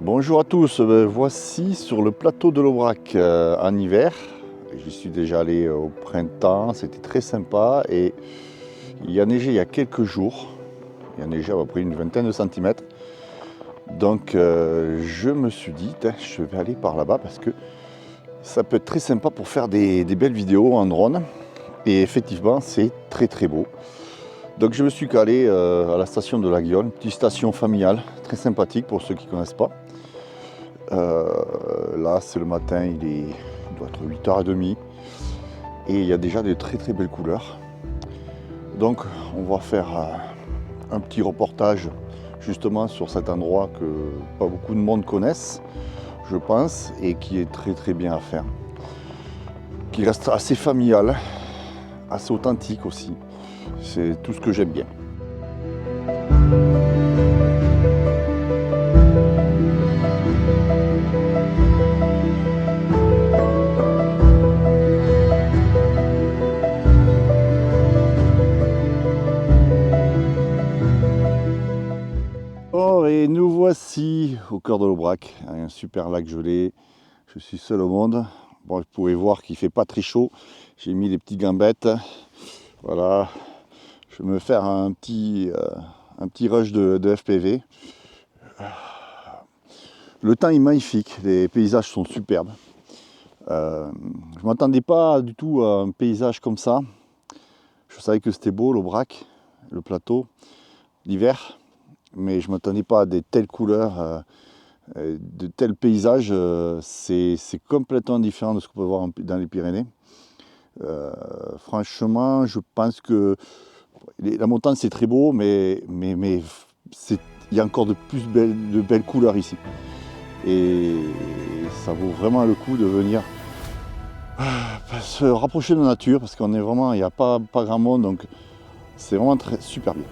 Bonjour à tous, voici sur le plateau de l'Aubrac en hiver. J'y suis déjà allé au printemps, c'était très sympa et il a neigé il y a quelques jours. Il a neigé à peu près une vingtaine de centimètres. Donc je me suis dit, je vais aller par là-bas parce que ça peut être très sympa pour faire des belles vidéos en drone. Et effectivement, c'est très très beau. Donc je me suis calé à la station de la Guillaume, une petite station familiale, très sympathique pour ceux qui ne connaissent pas. Là c'est le matin, il doit être 8h30 et il y a déjà de très très belles couleurs. Donc on va faire un petit reportage justement sur cet endroit que pas beaucoup de monde connaissent, je pense, et qui est très très bien à faire. Qui reste assez familial, assez authentique aussi. C'est tout ce que j'aime bien. Oh, et nous voici au cœur de l'Aubrac, un super lac gelé. Je suis seul au monde. Bon, vous pouvez voir qu'il ne fait pas très chaud. J'ai mis des petites gambettes. Voilà, je vais me faire un petit rush de FPV. Le temps est magnifique, les paysages sont superbes. Je ne m'attendais pas du tout à un paysage comme ça. Je savais que c'était beau, l'Aubrac, le plateau, l'hiver, mais je ne m'attendais pas à de telles couleurs, de tels paysages. C'est complètement différent de ce qu'on peut voir dans les Pyrénées. Franchement, je pense que la montagne c'est très beau, mais il y a encore de belles couleurs ici. Et ça vaut vraiment le coup de venir se rapprocher de la nature parce qu'on est vraiment, il n'y a pas grand monde, donc c'est vraiment super bien.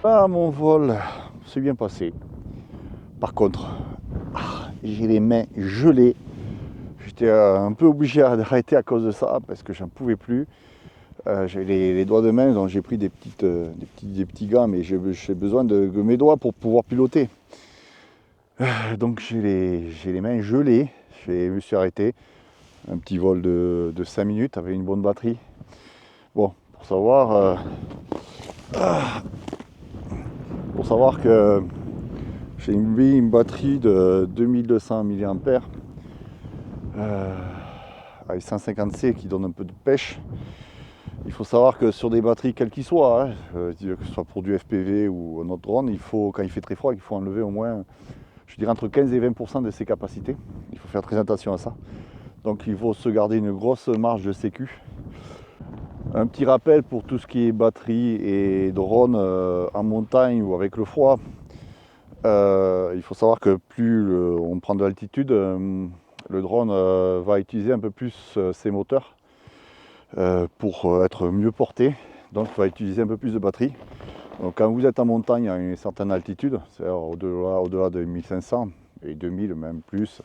Ah, mon vol s'est bien passé. Par contre, j'ai les mains gelées. J'étais un peu obligé d'arrêter à cause de ça parce que j'en pouvais plus. J'ai les doigts de main, donc j'ai pris des petits gants, mais j'ai besoin de mes doigts pour pouvoir piloter. Donc j'ai les mains gelées. Je me suis arrêté. Un petit vol de 5 minutes avec une bonne batterie. Bon, pour savoir que j'ai mis une batterie de 2200 mAh avec 150C qui donne un peu de pêche. Il faut savoir que sur des batteries quelles qu'ils soient, que ce soit pour du FPV ou un autre drone, quand il fait très froid, il faut enlever au moins, je dirais, entre 15 et 20% de ses capacités. Il faut faire très attention à ça. Donc il faut se garder une grosse marge de sécu. Un petit rappel pour tout ce qui est batterie et drone en montagne ou avec le froid. Il faut savoir que plus on prend de l'altitude, le drone va utiliser un peu plus ses moteurs pour être mieux porté. Donc il va utiliser un peu plus de batterie. Donc quand vous êtes en montagne à une certaine altitude, c'est-à-dire au-delà de 1500 et 2000 même plus,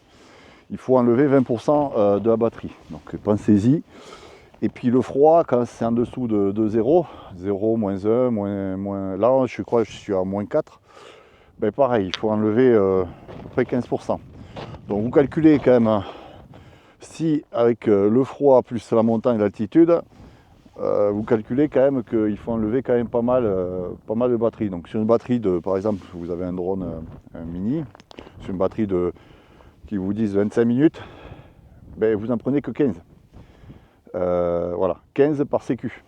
il faut enlever 20% de la batterie. Donc pensez-y. Et puis le froid, quand c'est en dessous de 0, 0, -1, moins, là je crois que je suis à -4. ben pareil, il faut enlever à peu près 15%. Donc vous calculez quand même, hein, si avec le froid plus la montagne et l'altitude, vous calculez quand même qu'il faut enlever quand même pas mal de batterie. Donc sur une batterie de, par exemple, vous avez un drone un mini, sur une batterie de qui vous disent 25 minutes, ben vous en prenez que 15. Voilà, 15 par sécu.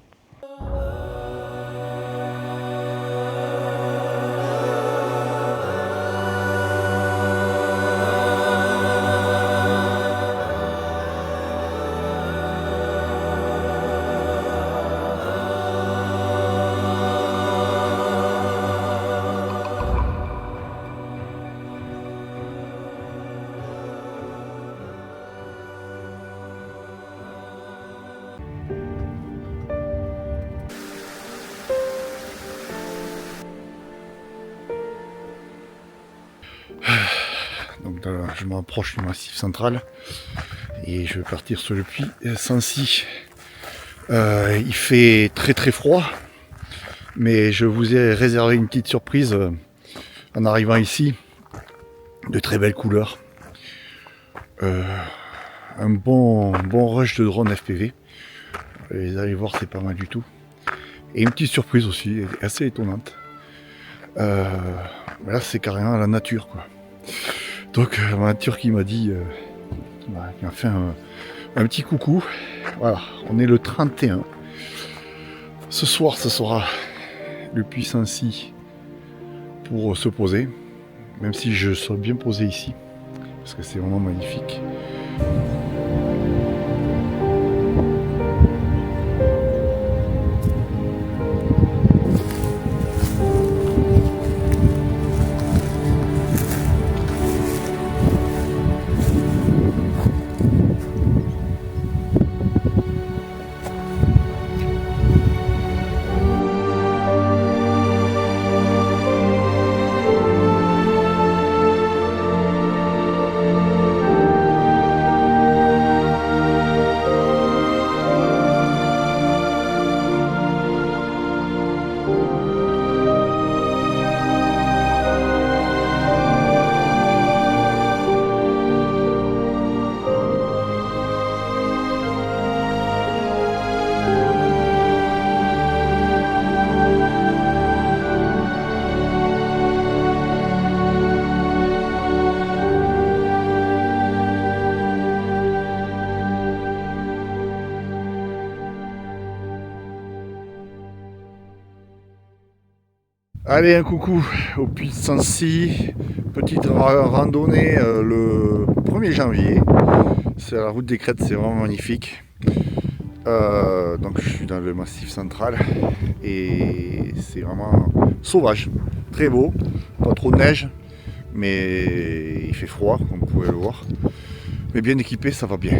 Donc là, je m'approche du massif central et je vais partir sur le puits Sancy. Il fait très très froid, mais je vous ai réservé une petite surprise en arrivant ici. De très belles couleurs. Un bon rush de drone FPV. Vous allez voir, c'est pas mal du tout. Et une petite surprise aussi, assez étonnante. Là, c'est carrément la nature, quoi. Donc, ma nature qui m'a dit, qui m'a fait un petit coucou. Voilà, on est le 31. Ce soir, ce sera le puits Sancy pour se poser. Même si je serai bien posé ici, parce que c'est vraiment magnifique. Allez, un coucou au puits de Sancy, petite randonnée le 1er janvier, c'est la route des Crêtes, c'est vraiment magnifique. Donc je suis dans le massif central et c'est vraiment sauvage, très beau, pas trop de neige, mais il fait froid comme vous pouvez le voir, mais bien équipé, ça va bien.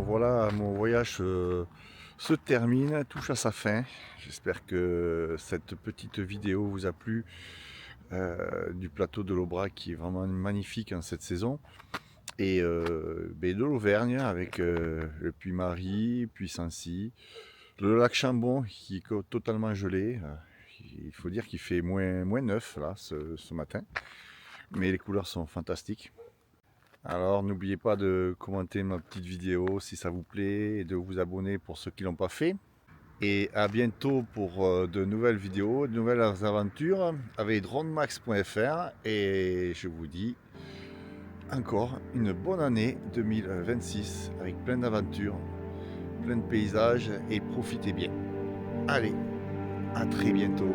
voilà, mon voyage se termine, touche à sa fin. J'espère que cette petite vidéo vous a plu du plateau de l'Aubrac qui est vraiment magnifique en cette saison. Et de l'Auvergne avec le Puy-Marie, Puy-Sancy, le lac Chambon qui est totalement gelé. Il faut dire qu'il fait moins 9 là ce matin, mais les couleurs sont fantastiques. Alors n'oubliez pas de commenter ma petite vidéo si ça vous plaît et de vous abonner pour ceux qui ne l'ont pas fait. Et à bientôt pour de nouvelles vidéos, de nouvelles aventures avec dronemax.fr et je vous dis encore une bonne année 2026 avec plein d'aventures, plein de paysages et profitez bien. Allez, à très bientôt.